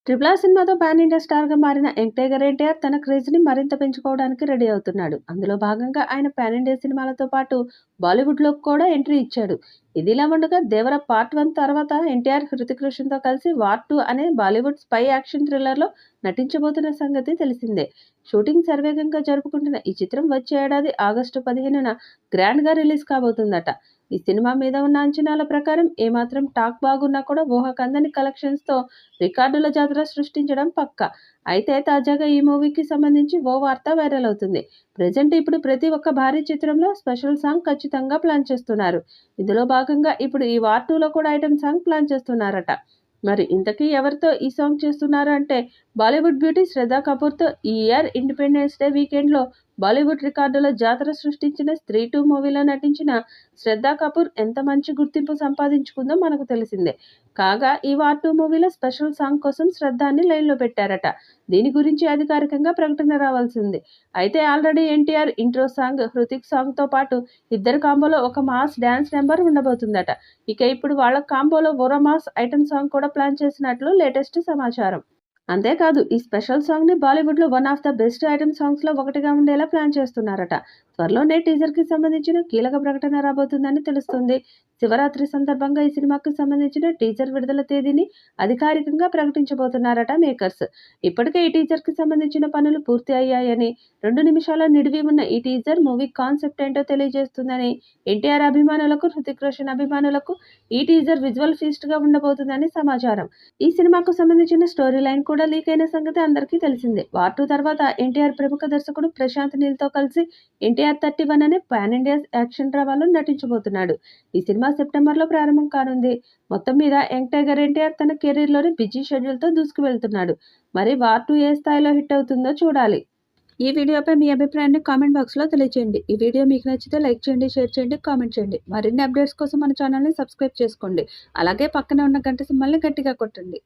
Triple R సినిమాతో pan India స్టార్గా మారిన యంగ్ టైగర్ ఎన్టీఆర్ తన క్రేజ్ని మరింత పెంచుకోవడానికి రెడీ అవుతున్నాడు. అందులో భాగంగా ఆయన పాన్ ఇండియా సినిమాలతో పాటు బాలీవుడ్లోకి కూడా ఎంట్రీ ఇచ్చాడు. ఇదిలా ఉండగా దేవర పార్ట్ 1 తర్వాత ఎన్టీఆర్ హృతిక్ రోషన్తో కలిసి వార్ 2 అనే బాలీవుడ్ స్పై యాక్షన్ థ్రిల్లర్లో నటించబోతున్న సంగతి తెలిసిందే. షూటింగ్ శరవేగంగా జరుపుకుంటున్న ఈ చిత్రం వచ్చే ఏడాది ఆగస్టు 15న గ్రాండ్గా రిలీజ్ కాబోతుందట. ఈ సినిమా మీద ఉన్న అంచనాల ప్రకారం ఏమాత్రం టాక్ బాగున్నా కూడా ఊహకందని కలెక్షన్స్తో రికార్డుల జాతర సృష్టించడం పక్కా. అయితే తాజాగా ఈ మూవీకి సంబంధించి ఓ వార్త వైరల్ అవుతుంది. ప్రెజెంట్ ఇప్పుడు ప్రతి ఒక్క భారీ చిత్రంలో స్పెషల్ సాంగ్ ఖచ్చితంగా ప్లాన్ చేస్తున్నారు. ఇందులో భాగంగా ఇప్పుడు ఈ వార్ 2లో కూడా ఐటెం సాంగ్ ప్లాన్ చేస్తున్నారట. మరి ఇంతకీ ఎవరితో ఈ సాంగ్ చేస్తున్నారు అంటే బాలీవుడ్ బ్యూటీ శ్రద్ధా కపూర్తో ఈ ఇయర్ ఇండిపెండెన్స్ డే వీకెండ్లో బాలీవుడ్ రికార్డుల జాతర సృష్టించిన స్త్రీ 2 మూవీలో నటించిన శ్రద్ధా కపూర్ ఎంత మంచి గుర్తింపు సంపాదించుకుందో మనకు తెలిసిందే. కాగా ఈ వార్ 2 మూవీలో స్పెషల్ సాంగ్ కోసం శ్రద్ధాని లైన్లో పెట్టారట. దీని గురించి అధికారికంగా ప్రకటన రావాల్సి ఉంది. అయితే already NTR intro song, Hrithik సాంగ్తో పాటు ఇద్దరు కాంబోలో ఒక మాస్ డ్యాన్స్ నెంబర్ ఉండబోతుందట. ఇక ఇప్పుడు వాళ్ళ కాంబోలో ఓ మాస్ ఐటమ్ సాంగ్ కూడా ప్లాన్ చేసినట్లు లేటెస్ట్ సమాచారం. అంతేకాదు ఈ స్పెషల్ సాంగ్ని బాలీవుడ్లో one of the best item సాంగ్స్లో ఒకటిగా ఉండేలా ప్లాన్ చేస్తున్నారట. త్వరలోనే టీజర్కి సంబంధించిన కీలక ప్రకటన రాబోతుందని తెలుస్తుంది. శివరాత్రి సందర్భంగా ఈ సినిమాకి సంబంధించిన టీజర్ విడుదల తేదీని అధికారికంగా ప్రకటించబోతున్నారట మేకర్స్. ఇప్పటికే ఈ టీజర్కి సంబంధించిన పనులు పూర్తి అయ్యాయని, 2 నిమిషాల నిడివి ఉన్న ఈ టీజర్ మూవీ కాన్సెప్ట్ ఏంటో తెలియజేస్తుందని, ఎన్టీఆర్ అభిమానులకు, హృతిక్ రోషన్ అభిమానులకు ఈ టీజర్ విజువల్ ఫీస్ట్గా ఉండబోతుందని సమాచారం. ఈ సినిమాకు సంబంధించిన స్టోరీ లైన్ కూడా లీక్ అయిన సంగతి అందరికీ తెలిసిందే. వార్ 2 తర్వాత ఎన్టీఆర్ ప్రముఖ దర్శకుడు ప్రశాంత్ నీల్తో కలిసి ఎన్టీఆర్ 31 అనే పాన్ ఇండియా యాక్షన్ డ్రామాలో నటించబోతున్నాడు. ఈ సినిమా సెప్టెంబర్లో ప్రారంభం కానుంది. మొత్తం మీద యంగ్ టైగర్ ఎన్టీఆర్ తన కెరీర్లోని బిజీ షెడ్యూల్తో దూసుకువెళ్తున్నాడు. మరి వార్ 2 ఏ స్థాయిలో హిట్ అవుతుందో చూడాలి. ఈ వీడియోపై మీ అభిప్రాయాన్ని కామెంట్ బాక్స్లో తెలియజేయండి. ఈ వీడియో మీకు నచ్చితే లైక్ చేయండి, షేర్ చేయండి, కామెంట్ చేయండి. మరిన్ని అప్డేట్స్ కోసం మన ఛానల్ని సబ్స్క్రైబ్ చేసుకోండి. అలాగే పక్కనే ఉన్న గంట సింబల్ని గట్టిగా కొట్టండి.